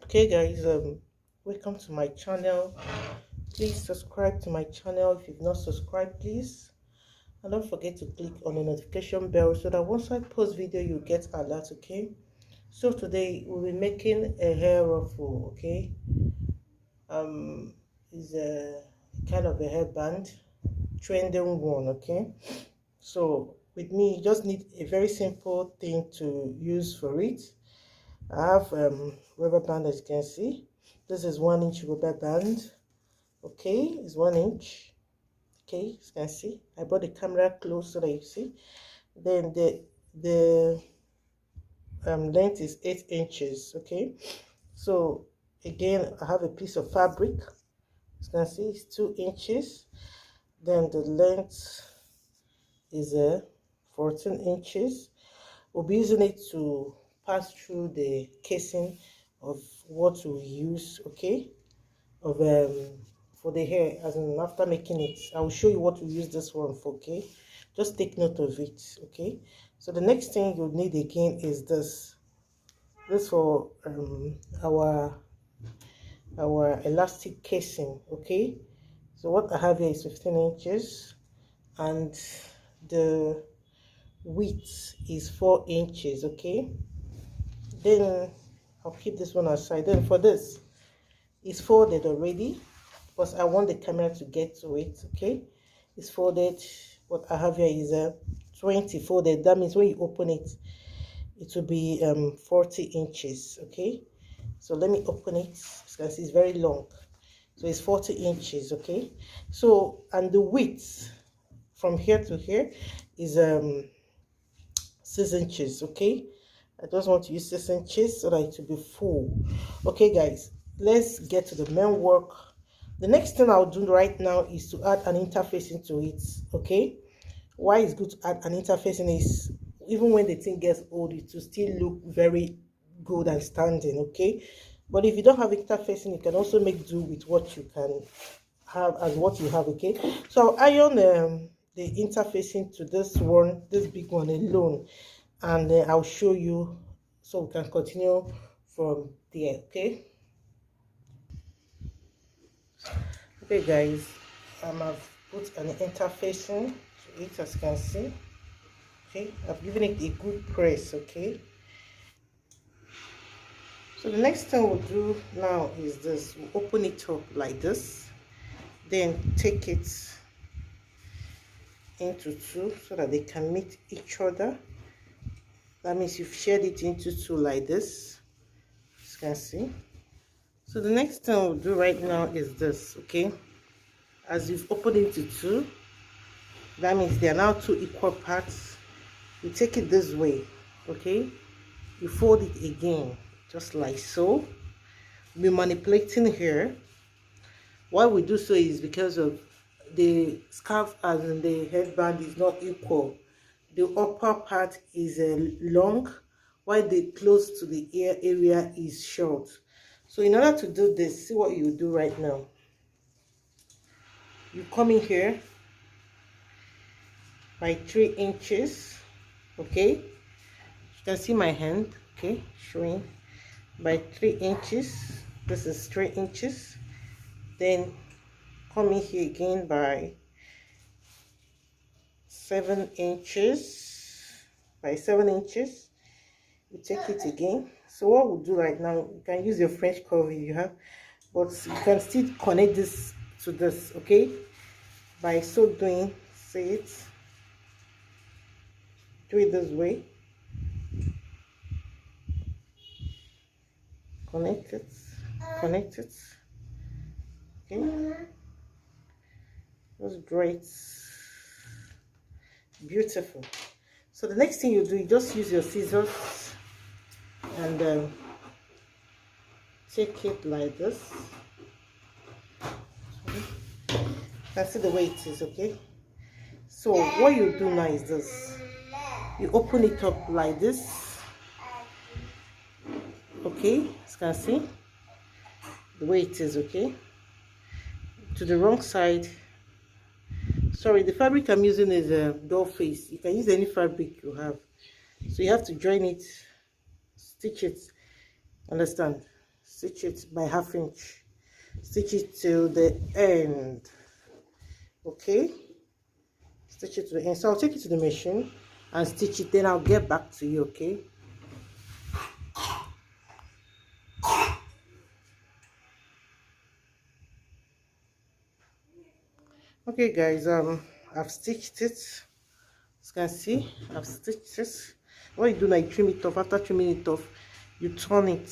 Okay guys, welcome to my channel. Please subscribe to my channel if you've not subscribed, please, and don't forget to click on the notification bell so that once I post video you get alert. Okay, so today we'll be making a hair ruffle. Okay, is a kind of a hairband, trending one. Okay, so with me you just need a very simple thing to use for it. I have rubber band, as you can see. This is 1 inch rubber band. Okay, it's 1 inch. Okay, as you can see, I brought the camera close so that you see. Then the length is 8 inches. Okay, so again I have a piece of fabric. As you can see, it's 2 inches. Then the length is 14 inches. We'll be using it to pass through the casing of what we use, okay, of for the hair. As in, after making it, I will show you what we use this one for. Okay, just take note of it. Okay, so the next thing you'll need again is this for our elastic casing. Okay, so what I have here is 15 inches and the width is 4 inches. Okay, then I'll keep this one aside. Then for this, it's folded already because I want the camera to get to it. Okay, it's folded. What I have here is a 20 folded. That means when you open it, it will be 40 inches. Okay, so let me open it. As you can see, it's very long, so it's 40 inches. Okay, so and the width from here to here is 6 inches. Okay, I just want to use 6 inches so that it will be full. Okay guys, let's get to the main work. The next thing I'll do right now is to add an interface into it. Okay, why it's good to add an interface in is even when the thing gets old, it will still look very good and standing. Okay, but if you don't have interfacing, you can also make do with what you can have as what you have. Okay, so I'll iron the interfacing to this one, this big one alone, and then I'll show you so we can continue from there. Okay guys, I've put an interfacing to it, as you can see. Okay, I've given it a good press. Okay, so the next thing we'll do now is this. We'll open it up like this, then take it into two so that they can meet each other. That means you've shared it into two like this, as you can see. So the next thing we'll do right now is this. Okay, as you've opened into two, that means they are now two equal parts. You take it this way. Okay, you fold it again just like so. We'll be manipulating here. Why we do so is because of the scarf and the headband is not equal. The upper part is long, while the close to the ear area is short. So in order to do this, see what you do right now. You come in here by 3 inches. Okay, you can see my hand. Okay, showing by 3 inches. This is 3 inches. Then come in here again by 7 inches. By 7 inches, you take it again. So what we'll do right now, you can use your French curve if you have, but you can still connect this to this. Okay, by so doing, say it, do it this way, connect it, connect it. Okay, that's great, beautiful. So the next thing you do, you just use your scissors and take it like this. That's the way it is. Okay, so what you do now is this. You open it up like this. Okay, as you can see the way it is. Okay, to the wrong side. Sorry, the fabric I'm using is a doll face. You can use any fabric you have. So you have to join it, stitch it, then come in here again by 7 inches. Okay, so you come in here by 7 inches. Then come in here again by 3 inches. Okay, so what we'll do right now is this. You open it up like this. Okay, as you can see the way it is. Okay, to the wrong side. Sorry, the fabric I'm using is a doll face. You can use any fabric you have. So you have to join it, stitch it, Understand? Stitch it by 1/2 inch. Stitch it till the end. Okay, stitch it to the end. So I'll take it to the machine and stitch it, then I'll get back to you. Okay, okay guys, I've stitched it. As you can see, I've stitched it. What you do now, you trim it off. After trimming it off, you turn it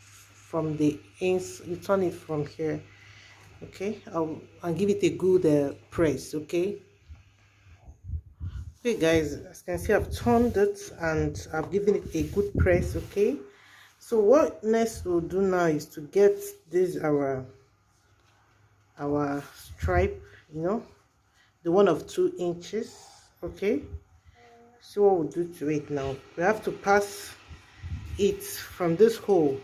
from the ends, you turn it from here. Okay, I'll give it a good press. Okay, guys, as you can see, I've turned it and I've given it a good press. Okay, so what next we'll do now is to get this our stripe, you know, the one of 2 inches. Okay, so what we'll do to it now, we have to pass it from this hole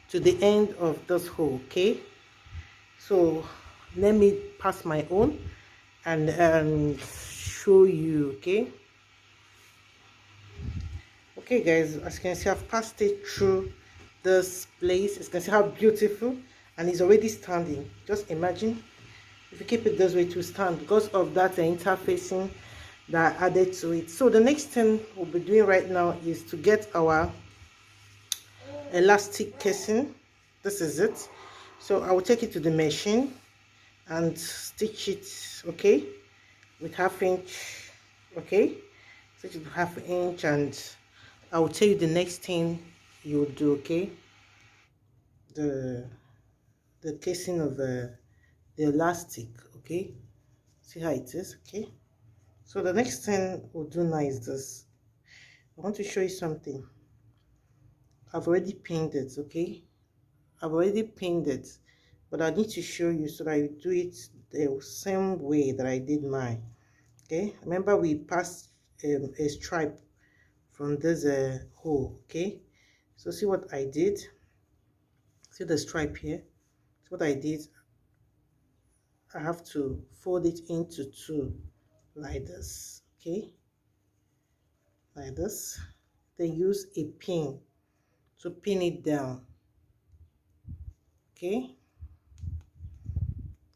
to the end of this hole. Okay, so let me pass my own and show you. Okay guys, as you can see, I've passed it through this place. As you can see how beautiful, and it's already standing. Just imagine if you keep it this way, it will stand because of that interfacing that I added to it. So the next thing we'll be doing right now is to get our elastic casing. This is it. So I will take it to the machine and stitch it, okay, with 1/2 inch. Okay, stitch it with 1/2 inch, and I will tell you the next thing you will do. Okay, the casing of the elastic. Okay, see how it is. Okay, so the next thing we'll do now is this. I want to show you something. I've already pinned it. Okay, I've already pinned it, but I need to show you so that you do it the same way that I did mine. Okay, remember we passed a stripe from this hole. Okay, so see what I did. See the stripe here. So what I did, I have to fold it into 2 like this. Okay, like this. Then use a pin to pin it down. Okay,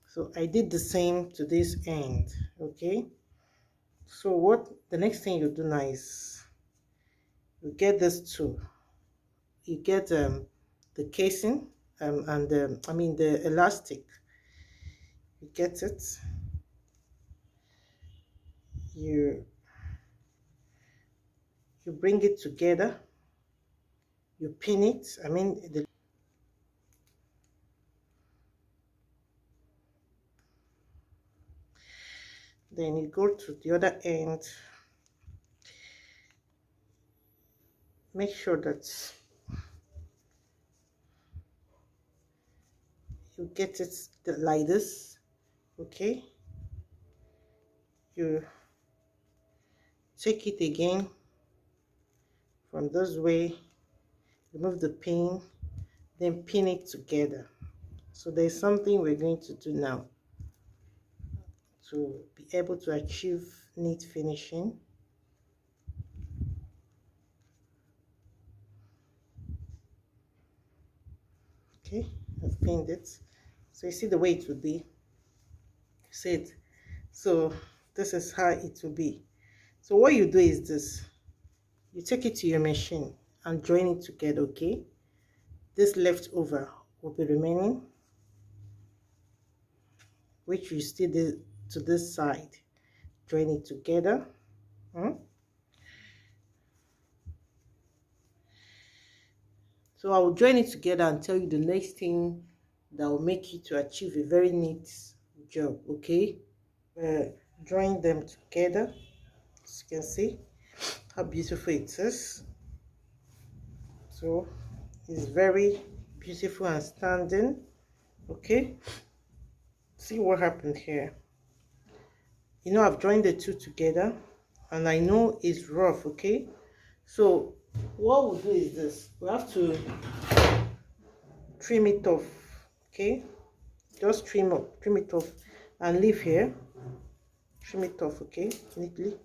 so I did the same to this end. Okay, so what the next thing you do now is you get this too. You get the casing and the elastic. You get it. You bring it together. You pin it. Then you go to the other end. Make sure that you get it like this. Okay, you take it again from this way, remove the pin, then pin it together. So there's something we're going to do now to be able to achieve neat finishing. Okay, I've pinned it, so you see the way it would be. You see it. So this is how it will be. So what you do is this: you take it to your machine and join it together. Okay, this leftover will be remaining, which you still do to this side. Join it together. So I will join it together and tell you the next thing that will make you to achieve a very neat job. Okay, join them together. As you can see how beautiful it is. So it's very beautiful and standing. Okay, see what happened here. You know, I've joined the 2 together and I know it's rough. Okay, so what we'll do is this: we have to trim it off. Okay, just trim it off and leave here. Trim it off, okay, neatly.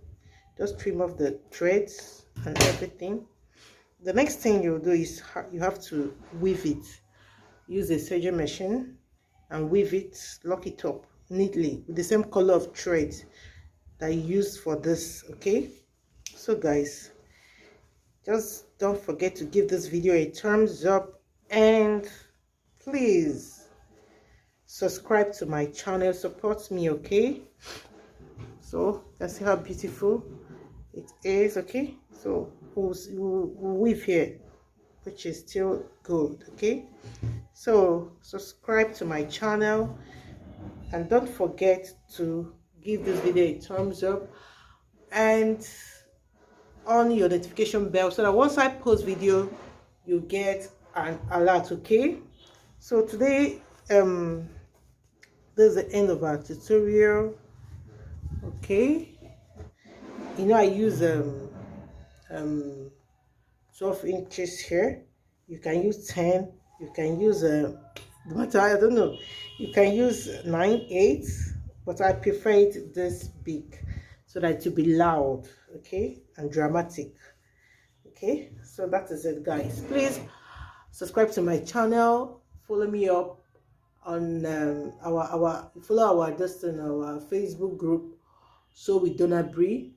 Just trim off the threads and everything. the next thing you'll do is you have to weave it. Use a serger machine and weave it, lock it up neatly with the same color of thread that you used for this. Okay, so guys, just don't forget to give this video a thumbs up, and please subscribe to my channel, support me. Okay, so let's see how beautiful it is. Okay, so we'll weave here, which is still good. Okay, so subscribe to my channel and don't forget to give this video a thumbs up and on your notification bell so that once I post video you get an alert. Okay, so today this is the end of our tutorial. Okay, you know I use 12 inches here. You can use 10, you can use I don't know, you can use 9/8, but I prefer it this big so that it will be loud, okay, and dramatic. Okay, so that is it, guys. Please subscribe to my channel, follow me up on follow our Facebook group, so we don't agree.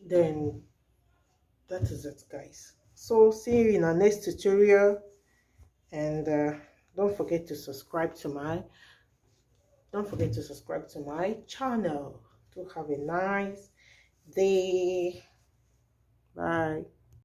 Then that is it, guys. So see you in our next tutorial, and don't forget to subscribe to my channel. To have a nice day. Bye.